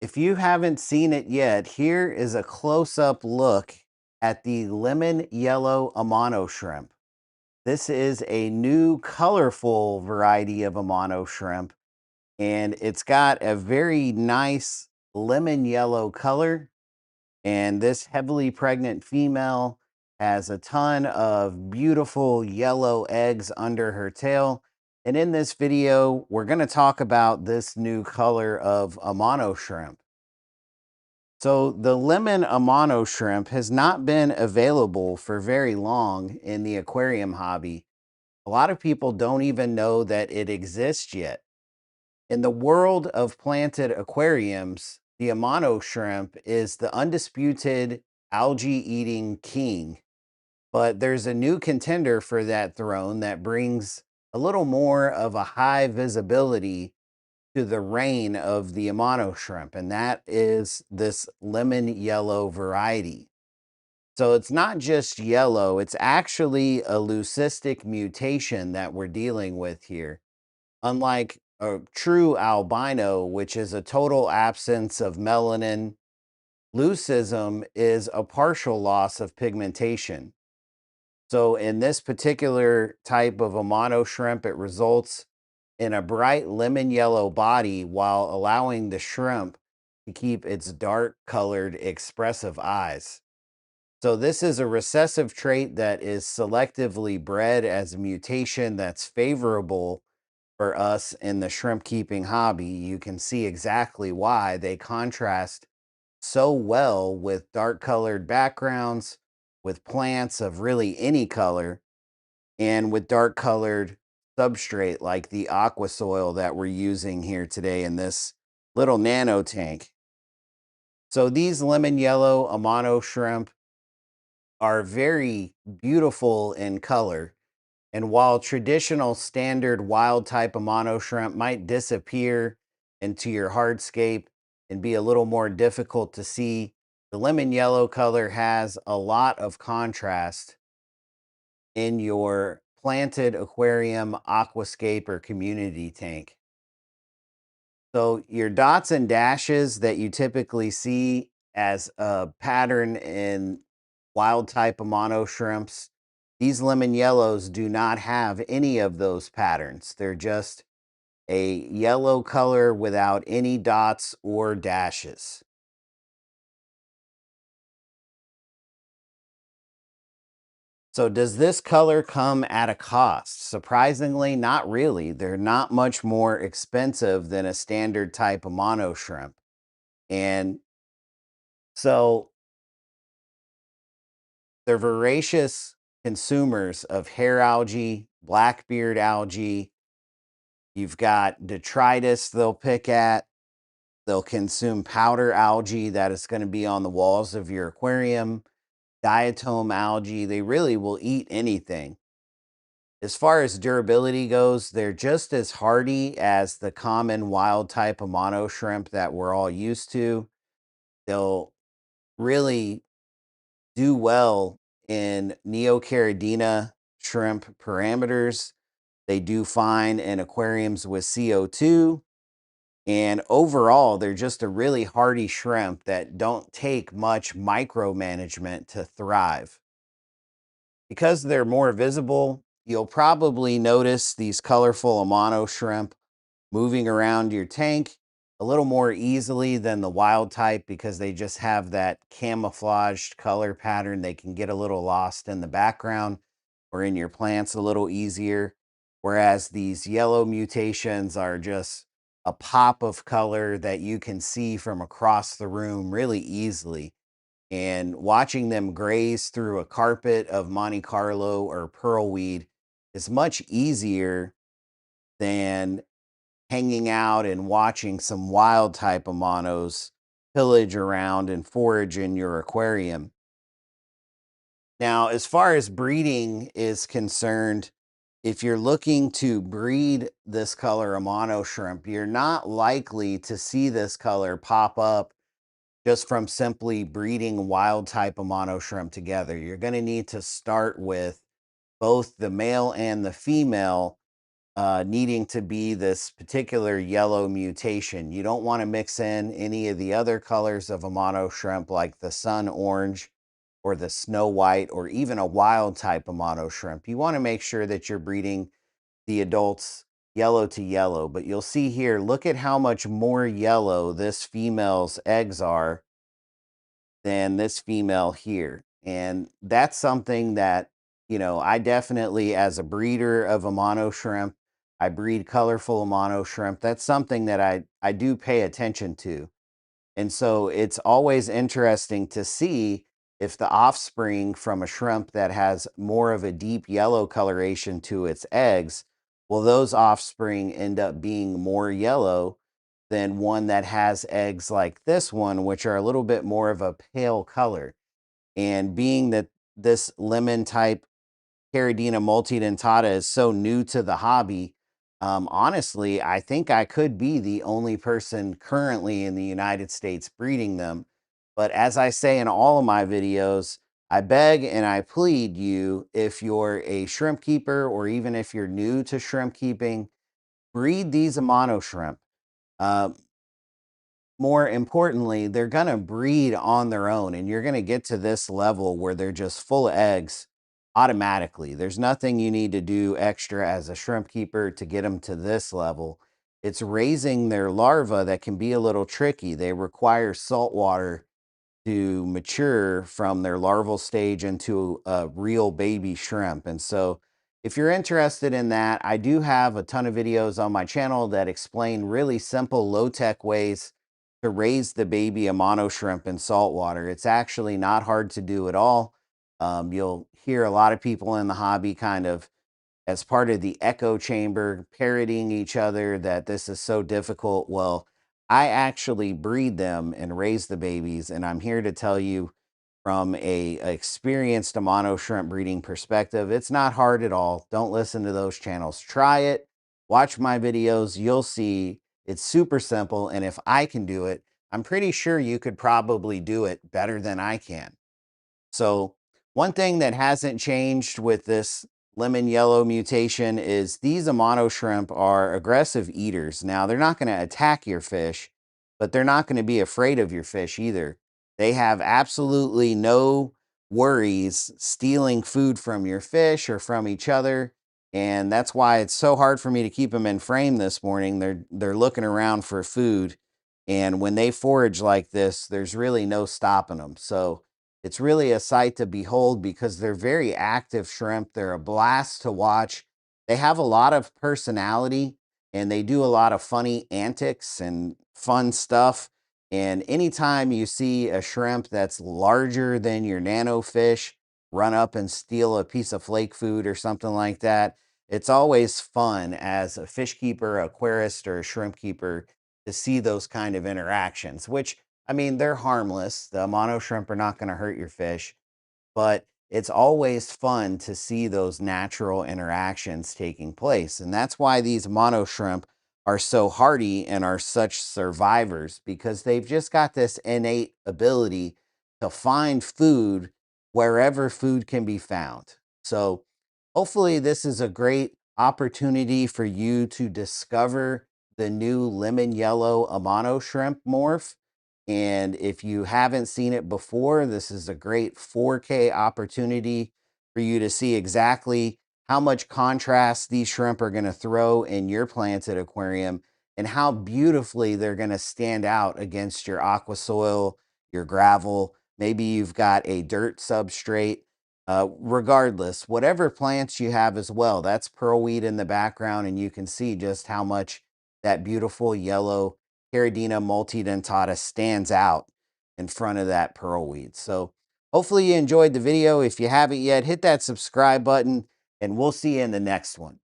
If you haven't seen it yet, here is a close-up look at the Lemon Yellow Amano Shrimp. This is a new colorful variety of Amano shrimp, and it's got a very nice lemon yellow color. And this heavily pregnant female has a ton of beautiful yellow eggs under her tail. And in this video, we're going to talk about this new color of Amano shrimp. So the lemon Amano shrimp has not been available for very long in the aquarium hobby. A lot of people don't even know that it exists yet. In the world of planted aquariums, the Amano shrimp is the undisputed algae-eating king. But there's a new contender for that throne that brings a little more of a high visibility to the reign of the Amano shrimp, and that is this lemon yellow variety. So it's not just yellow, it's actually a leucistic mutation that we're dealing with here. Unlike a true albino, which is a total absence of melanin, leucism is a partial loss of pigmentation. So in this particular type of Amano shrimp, it results in a bright lemon yellow body while allowing the shrimp to keep its dark colored expressive eyes. So this is a recessive trait that is selectively bred as a mutation that's favorable for us in the shrimp keeping hobby. You can see exactly why they contrast so well with dark colored backgrounds, with plants of really any color, and with dark colored substrate like the aquasoil that we're using here today in this little nano tank. So these lemon yellow Amano shrimp are very beautiful in color. And while traditional standard wild type Amano shrimp might disappear into your hardscape and be a little more difficult to see, the lemon yellow color has a lot of contrast in your planted aquarium, aquascape, or community tank. So your dots and dashes that you typically see as a pattern in wild type Amano shrimps, these lemon yellows do not have any of those patterns. They're just a yellow color without any dots or dashes. So does this color come at a cost? Surprisingly, not really. They're not much more expensive than a standard type of mono shrimp. And so they're voracious consumers of hair algae, blackbeard algae. You've got detritus they'll pick at. They'll consume powder algae that is going to be on the walls of your aquarium, diatom algae. They really will eat anything. As far as durability goes, they're just as hardy as the common wild type of mono shrimp that we're all used to. They'll really do well in Neocaridina shrimp parameters. They do fine in aquariums with CO2. And overall, they're just a really hardy shrimp that don't take much micromanagement to thrive. Because they're more visible, you'll probably notice these colorful Amano shrimp moving around your tank a little more easily than the wild type because they just have that camouflaged color pattern. They can get a little lost in the background or in your plants a little easier. Whereas these yellow mutations are just a pop of color that you can see from across the room really easily. And watching them graze through a carpet of Monte Carlo or pearlweed is much easier than hanging out and watching some wild type of monos pillage around and forage in your aquarium. Now, as far as breeding is concerned, if you're looking to breed this color Amano shrimp, you're not likely to see this color pop up just from simply breeding wild type Amano shrimp together. You're going to need to start with both the male and the female needing to be this particular yellow mutation. You don't want to mix in any of the other colors of Amano shrimp, like the sun orange or the snow white, or even a wild type Amano shrimp. You want to make sure that you're breeding the adults yellow to yellow. But you'll see here, look at how much more yellow this female's eggs are than this female here. And that's something that, I definitely, as a breeder of Amano shrimp, I breed colorful Amano shrimp. That's something that I do pay attention to. And so it's always interesting to see if the offspring from a shrimp that has more of a deep yellow coloration to its eggs, will those offspring end up being more yellow than one that has eggs like this one, which are a little bit more of a pale color. And being that this lemon type Caridina Multidentata is so new to the hobby, honestly, I think I could be the only person currently in the United States breeding them. But as I say in all of my videos, I beg and I plead you, if you're a shrimp keeper or even if you're new to shrimp keeping, breed these Amano shrimp. Uh, More importantly, they're going to breed on their own, and you're going to get to this level where they're just full of eggs automatically. There's nothing you need to do extra as a shrimp keeper to get them to this level. It's raising their larvae that can be a little tricky. They require salt water to mature from their larval stage into a real baby shrimp. And so, if you're interested in that, I do have a ton of videos on my channel that explain really simple, low tech ways to raise the baby Amano shrimp in salt water. It's actually not hard to do at all. You'll hear a lot of people in the hobby kind of, as part of the echo chamber, parroting each other that this is so difficult. Well, I actually breed them and raise the babies, and I'm here to tell you from a experienced Amano shrimp breeding perspective, it's not hard at all. Don't listen to those channels. Try it. Watch my videos. You'll see it's super simple, and if I can do it, I'm pretty sure you could probably do it better than I can. So one thing that hasn't changed with this lemon yellow mutation is these Amano shrimp are aggressive eaters. Now, they're not going to attack your fish, but they're not going to be afraid of your fish either. They have absolutely no worries stealing food from your fish or from each other. And that's why it's so hard for me to keep them in frame this morning. They're looking around for food. And when they forage like this, there's really no stopping them. So it's really a sight to behold because they're very active shrimp. They're a blast to watch. They have a lot of personality and they do a lot of funny antics and fun stuff. And anytime you see a shrimp that's larger than your nano fish run up and steal a piece of flake food or something like that, it's always fun as a fish keeper, aquarist, or a shrimp keeper to see those kind of interactions, which, I mean, they're harmless. The mono shrimp are not going to hurt your fish, but it's always fun to see those natural interactions taking place. And that's why these mono shrimp are so hardy and are such survivors, because they've just got this innate ability to find food wherever food can be found. So hopefully this is a great opportunity for you to discover the new lemon yellow Amano shrimp morph. And if you haven't seen it before, this is a great 4K opportunity for you to see exactly how much contrast these shrimp are going to throw in your planted aquarium and how beautifully they're going to stand out against your aqua soil, your gravel. Maybe you've got a dirt substrate. Regardless, whatever plants you have as well, that's pearlweed in the background, and you can see just how much that beautiful yellow Caridina Multidentata stands out in front of that pearlweed. So hopefully you enjoyed the video. If you haven't yet, hit that subscribe button, and we'll see you in the next one.